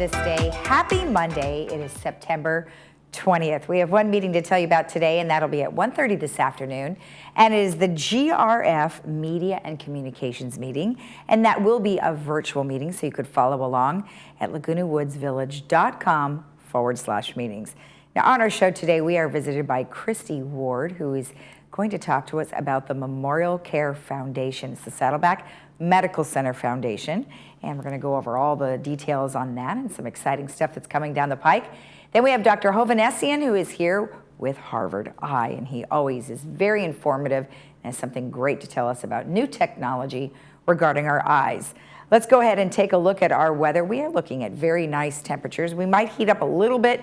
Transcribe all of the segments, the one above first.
This Day. Happy Monday. It is September 20th. We have one meeting to tell you about today, and that'll be at 1:30 this afternoon. And it is the GRF Media and Communications meeting, and that will be a virtual meeting, so you could follow along at lagunawoodsvillage.com/meetings. Now, on our show today, we are visited by Christy Ward, who is going to talk to us about the Memorial Care Foundation. It's the Saddleback Medical Center Foundation, and we're going to go over all the details on that and some exciting stuff that's coming down the pike. Then we have Dr. Hovannessian, who is here with Harvard Eye, and he always is very informative and has something great to tell us about new technology regarding our eyes. Let's go ahead and take a look at our weather. We are looking at very nice temperatures. We might heat up a little bit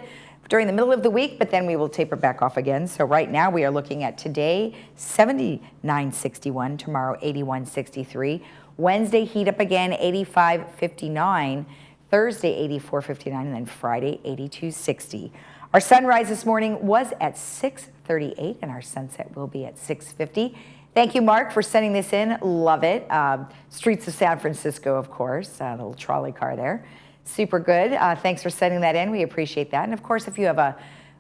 during the middle of the week, but then we will taper back off again. So right now we are looking at today 79-61, tomorrow 81-63. Wednesday heat up again 85-59, Thursday 84-59, and then Friday 82-60. Our sunrise this morning was at 6:38, and our sunset will be at 6:50. Thank you, Mark, for sending this in. Love it. Streets of San Francisco, of course, the little trolley car there. Super good. Thanks for sending that in. We appreciate that. And of course, if you have a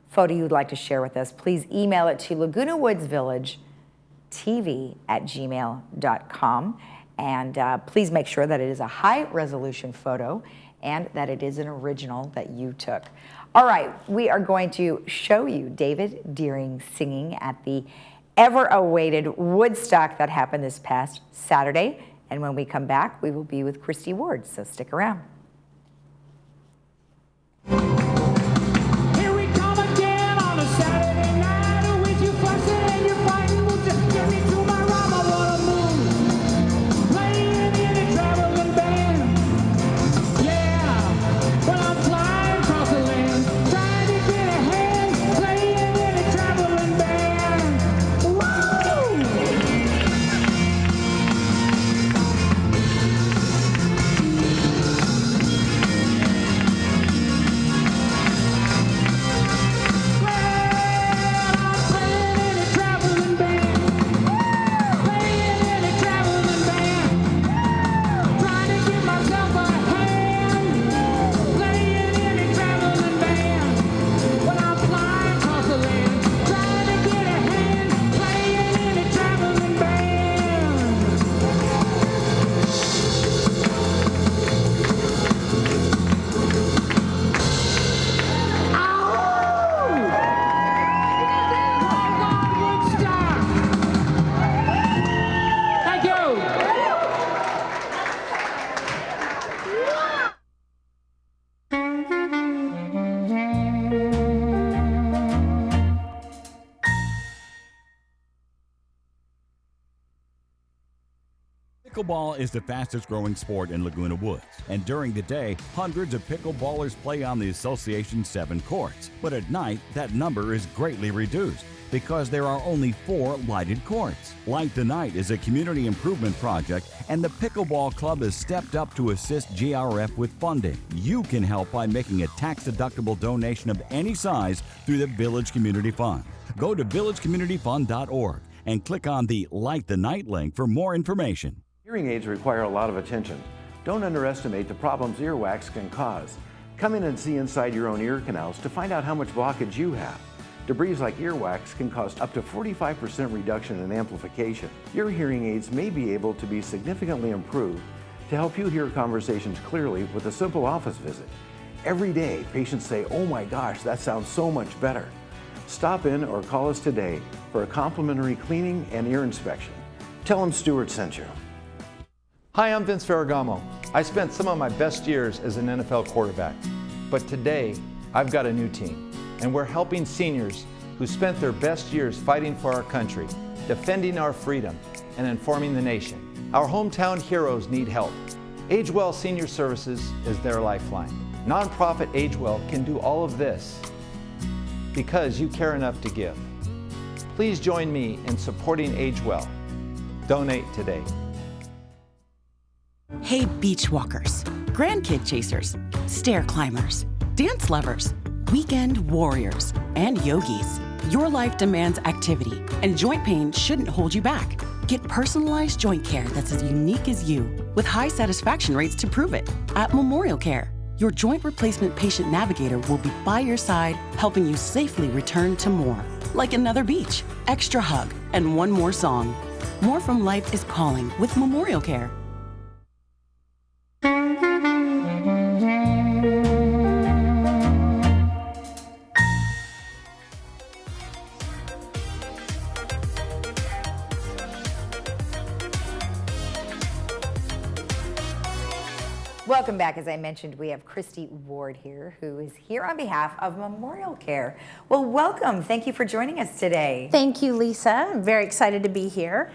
photo you'd like to share with us, please email it to lagunawoodsvillagetv@gmail.com. And please make sure that it is a high resolution photo and that it is an original that you took. All right, we are going to show you David Deering singing at the ever-awaited Woodstock that happened this past Saturday. And when we come back, we will be with Christy Ward, so stick around. Here we come again on a Saturday night. With you fussing and you're fighting, will just get me to my rhyme. I wanna move, playing in a traveling band. Yeah, when I'm flying across the land, trying to get ahead, playing in a traveling band. Woo! Pickleball is the fastest growing sport in Laguna Woods, and during the day, hundreds of pickleballers play on the Association's 7 courts. But at night, that number is greatly reduced because there are only 4 lighted courts. Light the Night is a community improvement project, and the Pickleball Club has stepped up to assist GRF with funding. You can help by making a tax-deductible donation of any size through the Village Community Fund. Go to villagecommunityfund.org and click on the Light the Night link for more information. Hearing aids require a lot of attention. Don't underestimate the problems earwax can cause. Come in and see inside your own ear canals to find out how much blockage you have. Debris like earwax can cause up to 45% reduction in amplification. Your hearing aids may be able to be significantly improved to help you hear conversations clearly with a simple office visit. Every day, patients say, "Oh my gosh, that sounds so much better." Stop in or call us today for a complimentary cleaning and ear inspection. Tell them Stuart sent you. Hi, I'm Vince Ferragamo. I spent some of my best years as an NFL quarterback, but today I've got a new team, and we're helping seniors who spent their best years fighting for our country, defending our freedom, and informing the nation. Our hometown heroes need help. AgeWell Senior Services is their lifeline. Nonprofit AgeWell can do all of this because you care enough to give. Please join me in supporting AgeWell. Donate today. Hey, beach walkers, grandkid chasers, stair climbers, dance lovers, weekend warriors, and yogis. Your life demands activity, and joint pain shouldn't hold you back. Get personalized joint care that's as unique as you, with high satisfaction rates to prove it, at Memorial Care. Your joint replacement patient navigator will be by your side, helping you safely return to more. Like another beach, extra hug, and one more song. More from life is calling with Memorial Care. Welcome back. As I mentioned, we have Christy Ward here, who is here on behalf of Memorial Care. Well, welcome. Thank you for joining us today. Thank you, Lisa. I'm very excited to be here.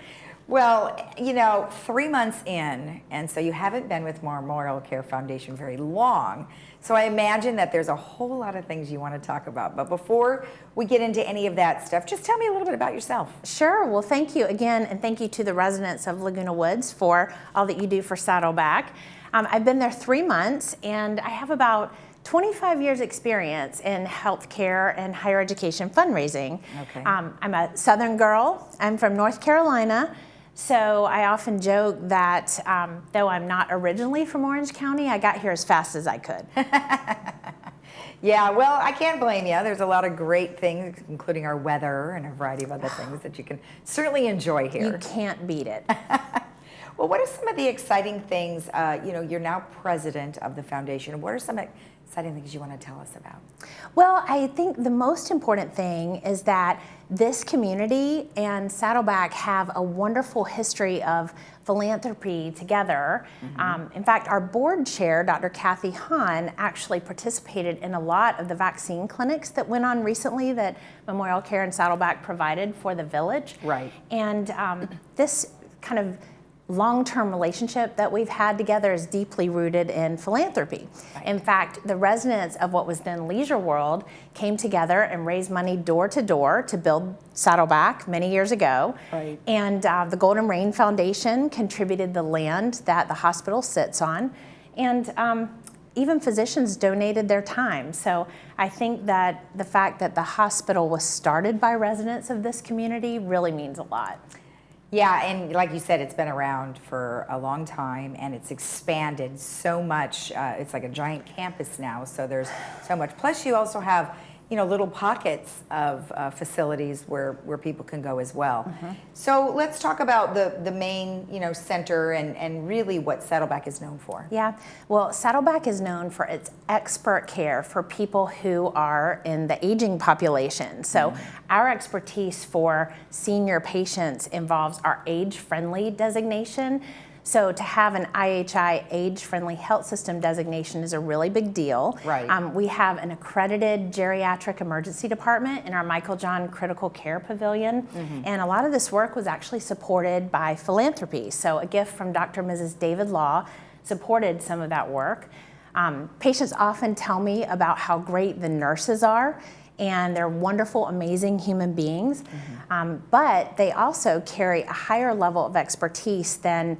Well, you know, 3 months in, and so you haven't been with Memorial Care Foundation very long. So I imagine that there's a whole lot of things you want to talk about. But before we get into any of that stuff, just tell me a little bit about yourself. Sure. Well, thank you again, and thank you to the residents of Laguna Woods for all that you do for Saddleback. I've been there 3 months, and I have about 25 years experience in healthcare and higher education fundraising. Okay. I'm a Southern girl. I'm from North Carolina. So I often joke that though I'm not originally from Orange County, I got here as fast as I could. Yeah, well, I can't blame you. There's a lot of great things, including our weather and a variety of other things that you can certainly enjoy here. You can't beat it. Well, what are some of the exciting things? You know, you're now president of the foundation. What are some exciting things you want to tell us about? Well, I think the most important thing is that this community and Saddleback have a wonderful history of philanthropy together. In fact, our board chair, Dr. Kathy Hahn, actually participated in a lot of the vaccine clinics that went on recently that Memorial Care and Saddleback provided for the village. Right. And this kind of long-term relationship that we've had together is deeply rooted in philanthropy. Right. In fact, the residents of what was then Leisure World came together and raised money door to door to build Saddleback many years ago. Right. And the Golden Rain Foundation contributed the land that the hospital sits on. And even physicians donated their time. So I think that the fact that the hospital was started by residents of this community really means a lot. Yeah, and like you said, it's been around for a long time, and it's expanded so much. It's like a giant campus now, so there's so much. Plus, you also have, you know, little pockets of facilities where people can go as well. So let's talk about the main, you know, center and really what Saddleback is known for. Yeah, well, Saddleback is known for its expert care for people who are in the aging population. So our expertise for senior patients involves our age-friendly designation. So to have an IHI age-friendly health system designation is a really big deal. Right. We have an accredited geriatric emergency department in our Michael John Critical Care Pavilion. And a lot of this work was actually supported by philanthropy. So a gift from Dr. and Mrs. David Law supported some of that work. Patients often tell me about how great the nurses are, and they're wonderful, amazing human beings. But they also carry a higher level of expertise than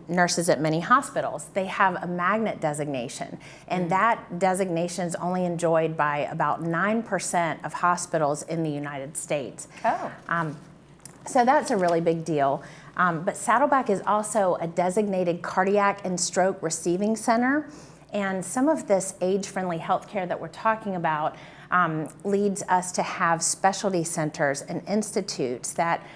nurses at many hospitals. They have a magnet designation, and that designation is only enjoyed by about 9% of hospitals in the United States. So that's a really big deal. But Saddleback is also a designated cardiac and stroke receiving center. And some of this age-friendly healthcare that we're talking about leads us to have specialty centers and institutes that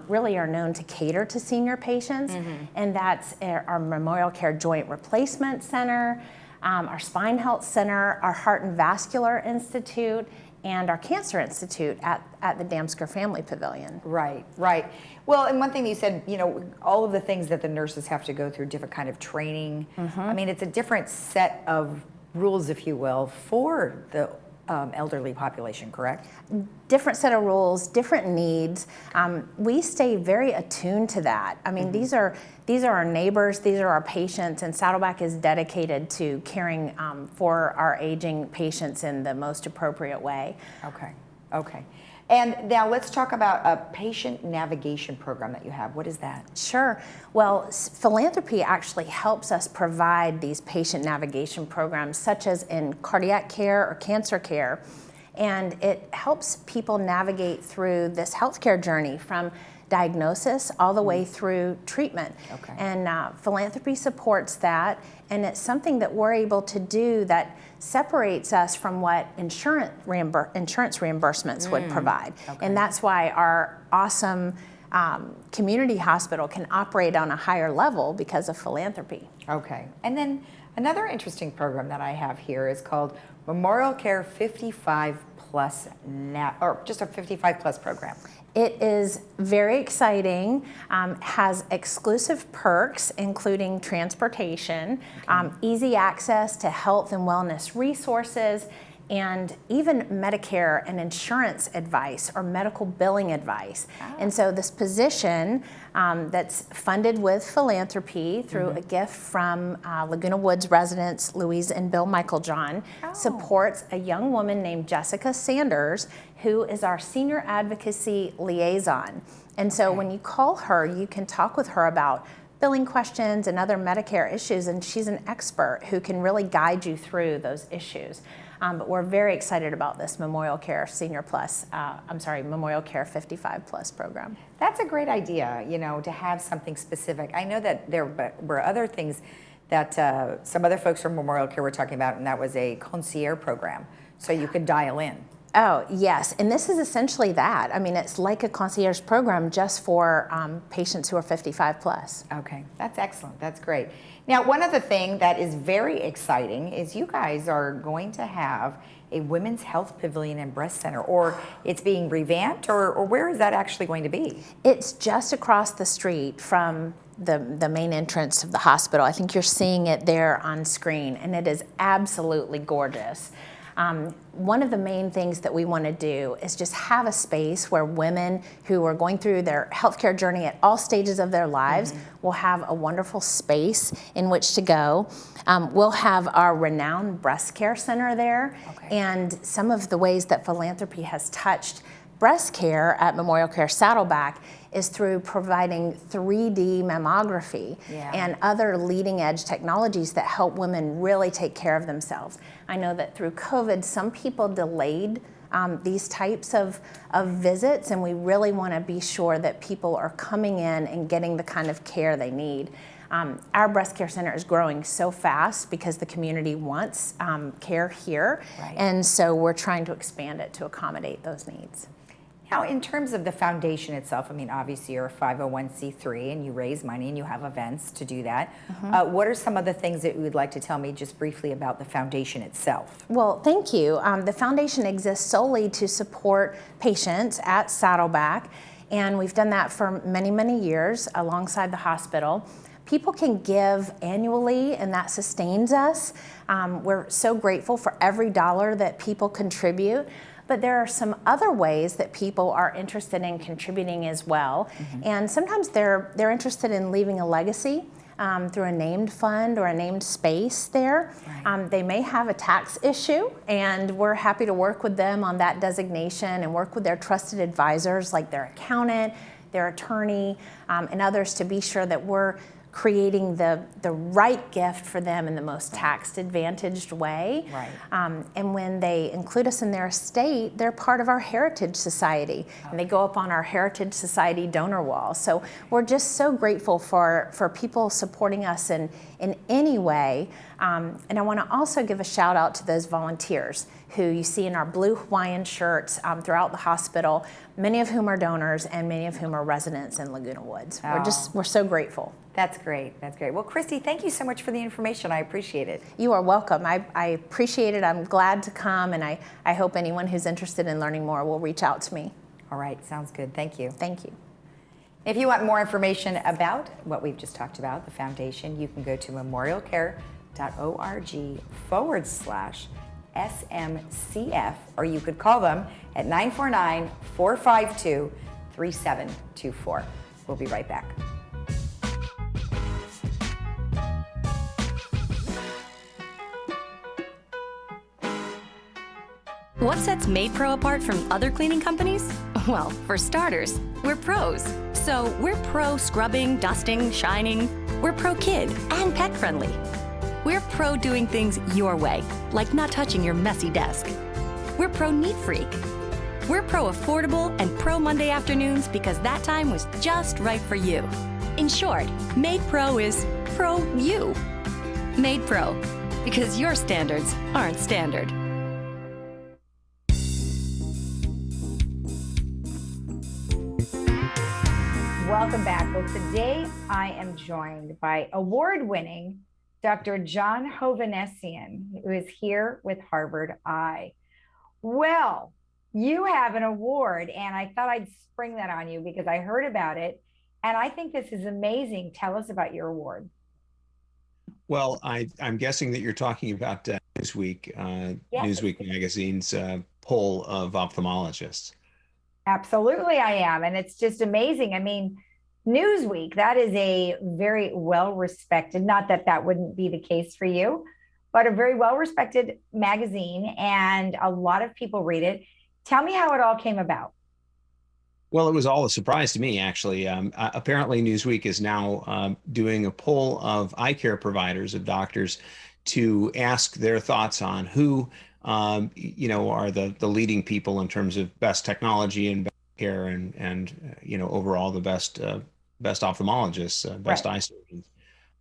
really are known to cater to senior patients. And that's our Memorial Care Joint Replacement Center, our Spine Health Center, our Heart and Vascular Institute, and our Cancer Institute at the Damsker Family Pavilion. Right, right. Well, and one thing that you said, you know, all of the things that the nurses have to go through, different kind of training. I mean, it's a different set of rules, if you will, for the elderly population, correct? Different set of rules, different needs. We stay very attuned to that. I mean, these are our neighbors, these are our patients, and Saddleback is dedicated to caring for our aging patients in the most appropriate way. Okay, okay. And now let's talk about a patient navigation program that you have. What is that? Sure. Well, philanthropy actually helps us provide these patient navigation programs, such as in cardiac care or cancer care. And it helps people navigate through this healthcare journey from diagnosis all the way through treatment. Okay. And philanthropy supports that, and it's something that we're able to do that separates us from what insurance reimbursements would provide. Okay. And that's why our awesome community hospital can operate on a higher level because of philanthropy. Okay. And then another interesting program that I have here is called Memorial Care 55 Plus, or just a 55 Plus program. It is very exciting, has exclusive perks, including transportation, easy access to health and wellness resources, and even Medicare and insurance advice or medical billing advice. And so this position that's funded with philanthropy through a gift from Laguna Woods residents Louise and Bill Michaeljohn supports a young woman named Jessica Sanders, who is our senior advocacy liaison. And so when you call her, you can talk with her about billing questions and other Medicare issues, and she's an expert who can really guide you through those issues. But we're very excited about this Memorial Care Memorial Care 55 Plus program. That's a great idea, to have something specific. I know that there were other things that some other folks from Memorial Care were talking about, and that was a concierge program, so you could dial in. Oh, yes, and this is essentially that. I mean, it's like a concierge program just for patients who are 55 plus. Okay, that's excellent. That's great. Now, one other thing that is very exciting is you guys are going to have a women's health pavilion and breast center, or it's being revamped, or where is that actually going to be? It's just across the street from the main entrance of the hospital. I think you're seeing it there on screen, and it is absolutely gorgeous. One of the main things that we want to do is just have a space where women who are going through their healthcare journey at all stages of their lives will have a wonderful space in which to go. We'll have our renowned breast care center there, and some of the ways that philanthropy has touched breast care at Memorial Care Saddleback is through providing 3D mammography and other leading edge technologies that help women really take care of themselves. I know that through COVID, some people delayed these types of visits, and we really want to be sure that people are coming in and getting the kind of care they need. Our breast care center is growing so fast because the community wants care here, and so we're trying to expand it to accommodate those needs. Now, in terms of the foundation itself, I mean, obviously you're a 501c3 and you raise money and you have events to do that. What are some of the things that you would like to tell me just briefly about the foundation itself? Well, thank you. The foundation exists solely to support patients at Saddleback, and we've done that for many, many years alongside the hospital. People can give annually, and that sustains us. We're so grateful for every dollar that people contribute. But there are some other ways that people are interested in contributing as well. And sometimes they're interested in leaving a legacy through a named fund or a named space there. They may have a tax issue, and we're happy to work with them on that designation and work with their trusted advisors like their accountant, their attorney, and others to be sure that we're creating the right gift for them in the most tax-advantaged way. And when they include us in their estate, they're part of our Heritage Society, and they go up on our Heritage Society donor wall. So we're just so grateful for people supporting us in any way. And I want to also give a shout out to those volunteers who you see in our blue Hawaiian shirts throughout the hospital, many of whom are donors and many of whom are residents in Laguna Woods. We're so grateful. That's great. That's great. Well, Christy, thank you so much for the information. I appreciate it. You are welcome. I appreciate it. I'm glad to come, and I hope anyone who's interested in learning more will reach out to me. All right. Sounds good. Thank you. Thank you. If you want more information about what we've just talked about, the foundation, you can go to memorialcare.org/SMCF, or you could call them at 949-452-3724. We'll be right back. What sets MaidPro apart from other cleaning companies? Well, for starters, we're pros. So we're pro scrubbing, dusting, shining. We're pro kid and pet friendly. We're pro doing things your way, like not touching your messy desk. We're pro neat freak. We're pro-affordable and pro-Monday afternoons because that time was just right for you. In short, Made Pro is pro-you. Made Pro, because your standards aren't standard. Welcome back. Well, today I am joined by award-winning Dr. John Hovannessian, who is here with Harvard Eye. Well, you have an award, and I thought I'd spring that on you because I heard about it, and I think this is amazing. Tell us about your award. Well, I'm guessing that you're talking about Newsweek, Yes. Newsweek magazine's poll of ophthalmologists. Absolutely, I am. And it's just amazing. I mean, Newsweek, that is a very well-respected, not that that wouldn't be the case for you, but a very well-respected magazine, and a lot of people read it. Tell me how it all came about. Well, it was all a surprise to me, actually. Apparently, Newsweek is now doing a poll of eye care providers, of doctors, to ask their thoughts on who, are the leading people in terms of best technology and best care and overall the best ophthalmologists, best eye surgeons.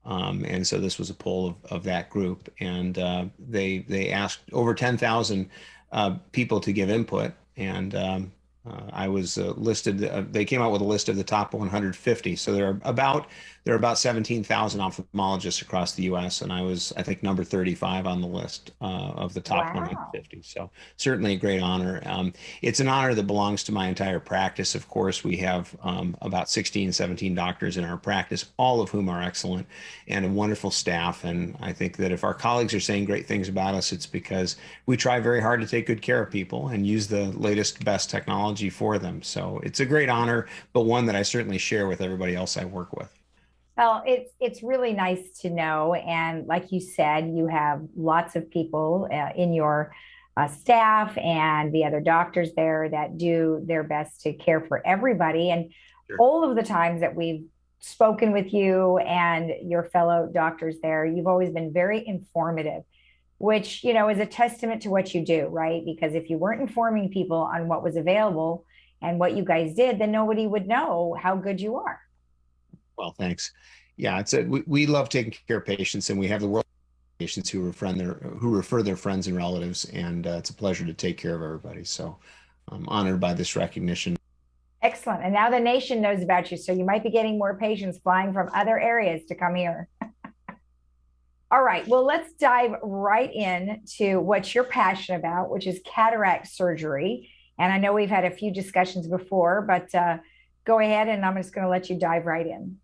And so this was a poll of that group, and they asked over 10,000 people to give input, and I was listed. They came out with a list of the top 150. So there are about 17,000 ophthalmologists across the U.S., and I think, number 35 on the list of the top 150. So certainly a great honor. It's an honor that belongs to my entire practice. Of course, we have about 16, 17 doctors in our practice, all of whom are excellent, and a wonderful staff. And I think that if our colleagues are saying great things about us, it's because we try very hard to take good care of people and use the latest, best technology for them. So it's a great honor, but one that I certainly share with everybody else I work with. Well, it's really nice to know. And like you said, you have lots of people in your staff and the other doctors there that do their best to care for everybody. And Sure. all of the times that we've spoken with you and your fellow doctors there, you've always been very informative, which, is a testament to what you do, right? Because if you weren't informing people on what was available and what you guys did, then nobody would know how good you are. Well, thanks. Yeah, we love taking care of patients, and we have the world of patients who refer their friends and relatives, and it's a pleasure to take care of everybody. So I'm honored by this recognition. Excellent. And now the nation knows about you, so you might be getting more patients flying from other areas to come here. All right, well, let's dive right into what you're passionate about, which is cataract surgery. And I know we've had a few discussions before, but go ahead, and I'm just going to let you dive right in.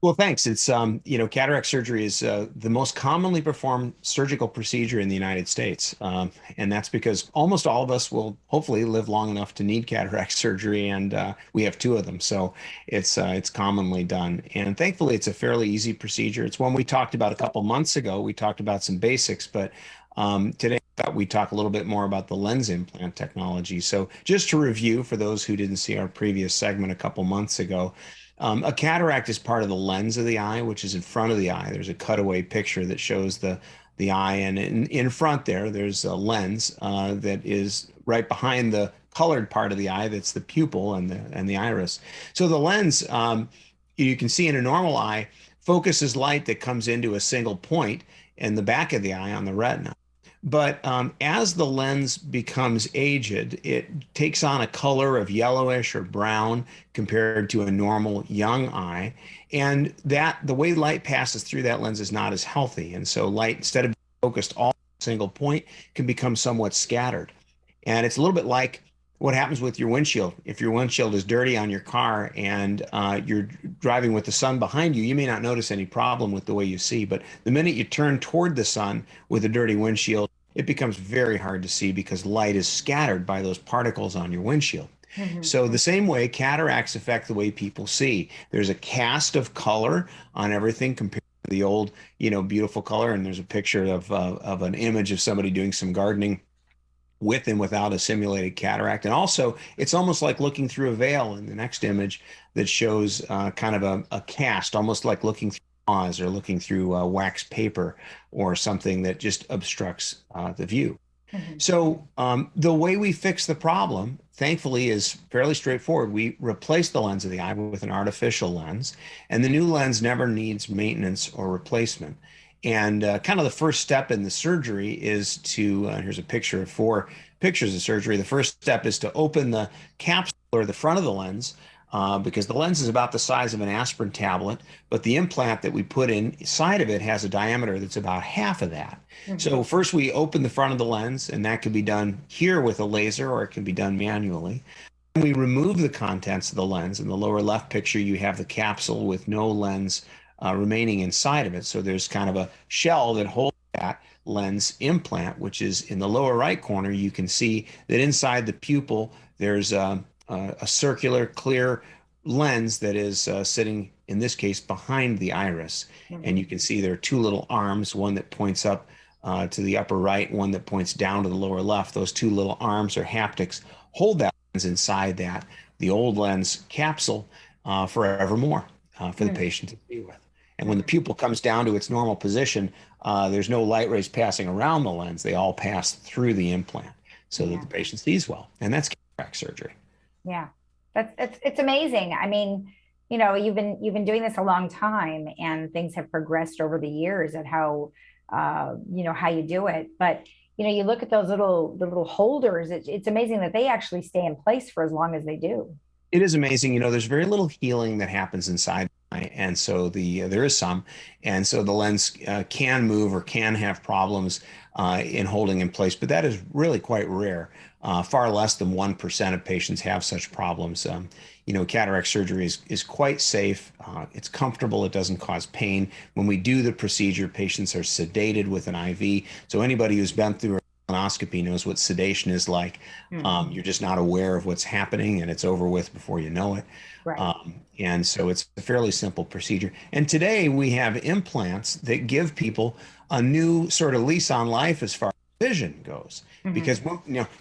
Well, thanks. It's, cataract surgery is the most commonly performed surgical procedure in the United States. And that's because almost all of us will hopefully live long enough to need cataract surgery, and we have two of them. So it's commonly done. And thankfully, it's a fairly easy procedure. It's one we talked about a couple months ago. We talked about some basics, but today I thought we'd talk a little bit more about the lens implant technology. So just to review, for those who didn't see our previous segment a couple months ago, a cataract is part of the lens of the eye, which is in front of the eye. There's a cutaway picture that shows the eye, and in front there's a lens that is right behind the colored part of the eye. That's the pupil and the iris. So the lens, you can see in a normal eye, focuses light that comes into a single point in the back of the eye on the retina. But as the lens becomes aged, it takes on a color of yellowish or brown compared to a normal young eye. And the way light passes through that lens is not as healthy. And so light, instead of being focused all in a single point, can become somewhat scattered. And it's a little bit like what happens with your windshield. If your windshield is dirty on your car and you're driving with the sun behind you, you may not notice any problem with the way you see. But the minute you turn toward the sun with a dirty windshield, it becomes very hard to see because light is scattered by those particles on your windshield. Mm-hmm. So the same way cataracts affect the way people see. There's a cast of color on everything compared to the old, beautiful color. And there's a picture of an image of somebody doing some gardening with and without a simulated cataract. And also, it's almost like looking through a veil in the next image that shows kind of a cast, almost like looking through or looking through wax paper or something that just obstructs the view. So the way we fix the problem, thankfully, is fairly straightforward. We replace the lens of the eye with an artificial lens, and the new lens never needs maintenance or replacement. And kind of the first step in the surgery is to, here's a picture of 4 pictures of surgery. The first step is to open the capsule or the front of the lens, because the lens is about the size of an aspirin tablet, but the implant that we put inside of it has a diameter that's about half of that. So first we open the front of the lens, and that can be done here with a laser, or it can be done manually. We remove the contents of the lens. In the lower left picture, you have the capsule with no lens remaining inside of it. So there's kind of a shell that holds that lens implant, which is in the lower right corner. You can see that inside the pupil, there's a circular clear lens that is sitting, in this case, behind the iris. And you can see there are 2 little arms, one that points up to the upper right, one that points down to the lower left. Those 2 little arms or haptics hold that lens inside the old lens capsule forevermore for the patient to see with. And when the pupil comes down to its normal position, there's no light rays passing around the lens. They all pass through the implant so that the patient sees well. And that's cataract surgery. Yeah, it's amazing. I mean, you know, you've been doing this a long time, and things have progressed over the years at how, you know, how you do it. But you know, you look at those little holders. It's amazing that they actually stay in place for as long as they do. It is amazing. You know, there's very little healing that happens inside, and so there is some, and so the lens can move or can have problems in holding in place, but that is really quite rare. Far less than 1% of patients have such problems. You know, cataract surgery is quite safe. It's comfortable. It doesn't cause pain. When we do the procedure, patients are sedated with an IV. So anybody who's been through a colonoscopy knows what sedation is like. You're just not aware of what's happening, and it's over with before you know it. Right. And so it's a fairly simple procedure. And today we have implants that give people a new sort of lease on life as far as vision goes. Because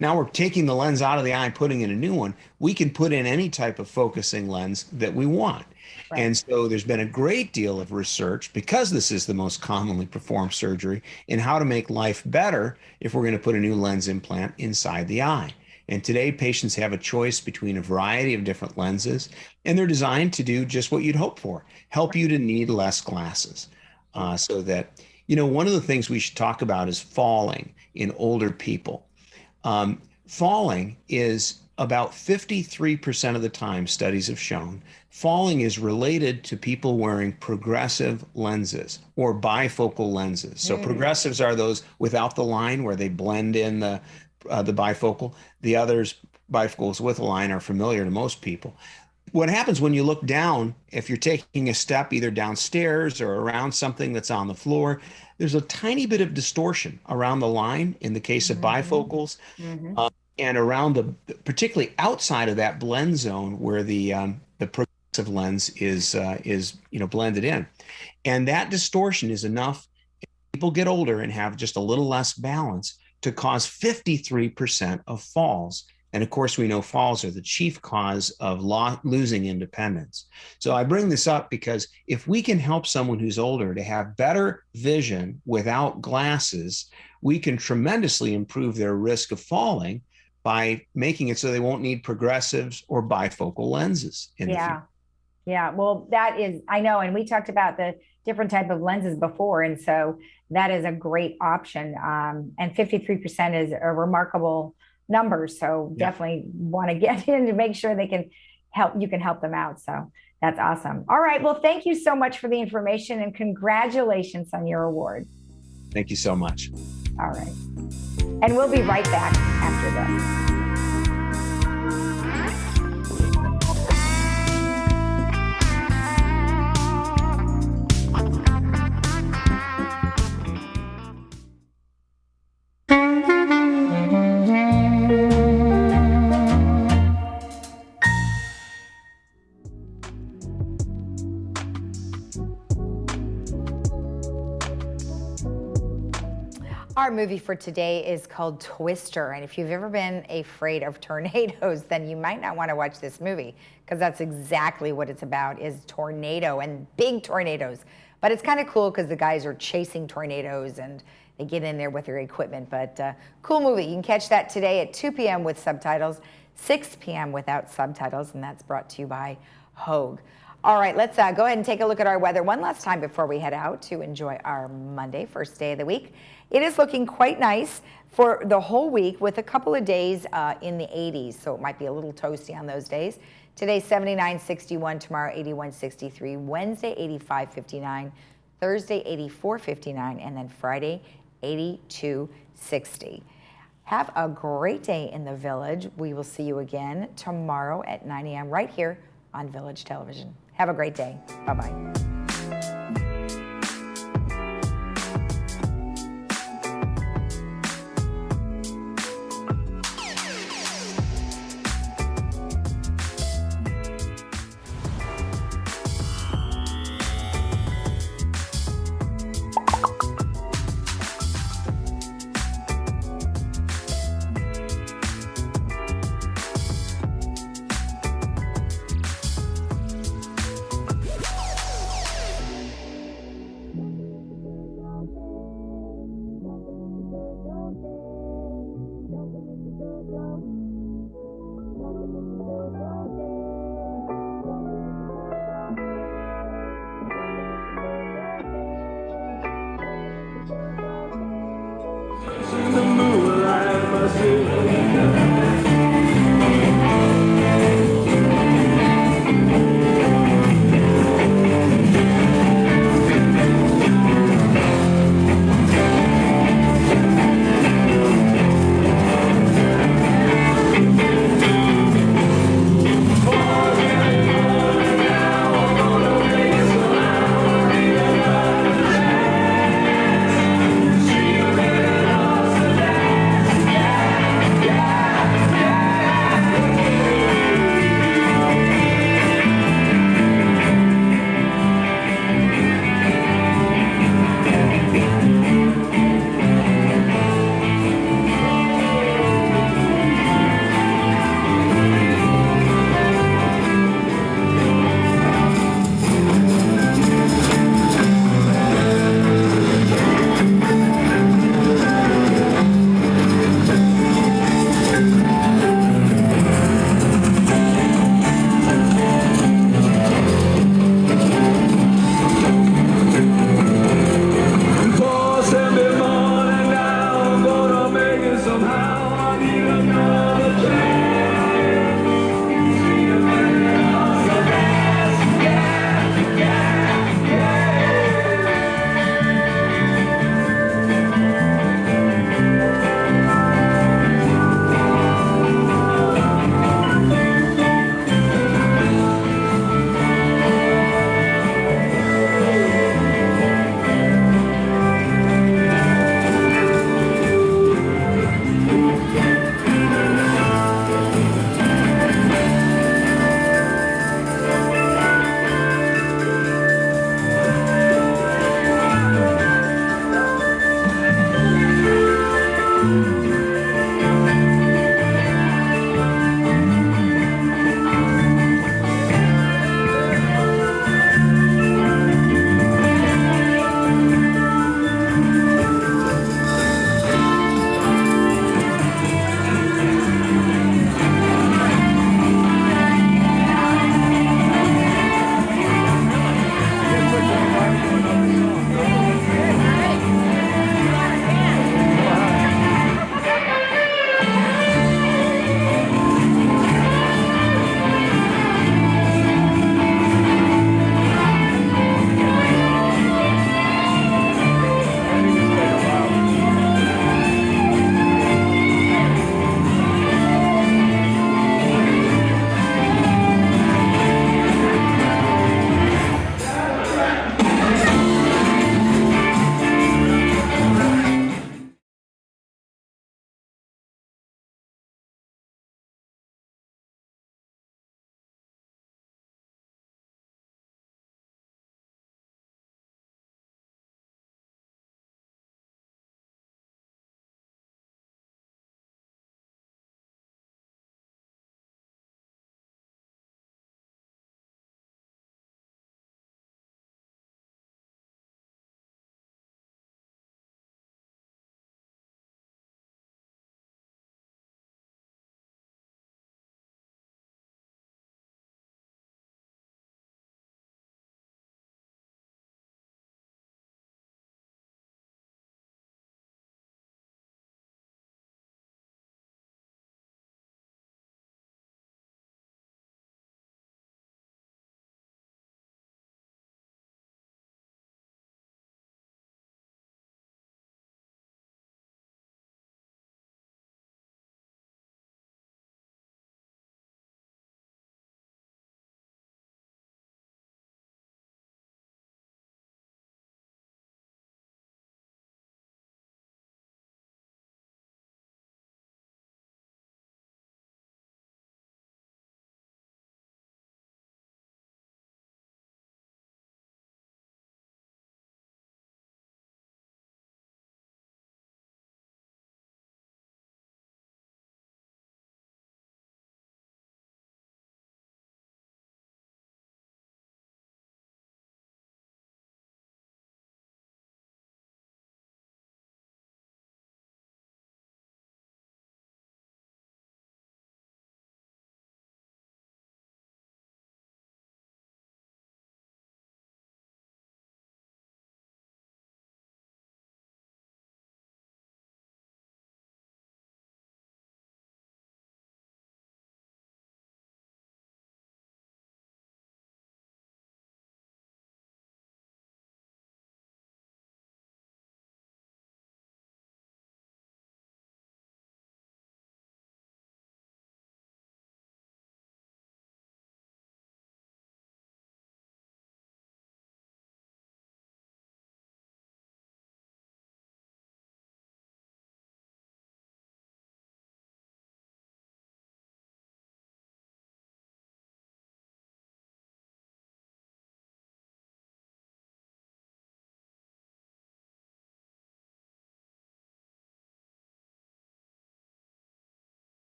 now we're taking the lens out of the eye and putting in a new one. We can put in any type of focusing lens that we want. Right. And so there's been a great deal of research, because this is the most commonly performed surgery, in how to make life better if we're going to put a new lens implant inside the eye. And today patients have a choice between a variety of different lenses, and they're designed to do just what you'd hope for, help you to need less glasses. So that, you know, one of the things we should talk about is falling in older people. Falling is about 53% of the time, studies have shown, falling is related to people wearing progressive lenses or bifocal lenses. So progressives are those without the line, where they blend in the bifocal. The others, bifocals with a line, are familiar to most people. What happens when you look down, if you're taking a step either downstairs or around something that's on the floor, there's a tiny bit of distortion around the line in the case of bifocals, and around particularly outside of that blend zone where the progressive lens is blended in. And that distortion is enough, if people get older and have just a little less balance, to cause 53% of falls. And of course, we know falls are the chief cause of losing independence. So I bring this up because if we can help someone who's older to have better vision without glasses, we can tremendously improve their risk of falling by making it so they won't need progressives or bifocal lenses in the future. Yeah, well, that is, I know, and we talked about the different type of lenses before, and so that is a great option. And 53% is a remarkable number, so definitely want to get in to make sure they can help. You can help them out. So that's awesome. All right, well, thank you so much for the information, and congratulations on your award. Thank you so much. All right, and we'll be right back after this. Our movie for today is called Twister, and if you've ever been afraid of tornadoes, then you might not want to watch this movie, because that's exactly what it's about, is tornado and big tornadoes. But it's kind of cool because the guys are chasing tornadoes, and they get in there with their equipment. But cool movie. You can catch that today at 2 p.m. with subtitles, 6 p.m. without subtitles, and that's brought to you by Hogue. All right, let's go ahead and take a look at our weather one last time before we head out to enjoy our Monday, first day of the week. It is looking quite nice for the whole week with a couple of days in the 80s, so it might be a little toasty on those days. Today, 79, 61, tomorrow, 81, 63, Wednesday, 85, 59, Thursday, 84, 59, and then Friday, 82, 60. Have a great day in the Village. We will see you again tomorrow at 9 a.m. right here on Village Television. Have a great day. Bye-bye.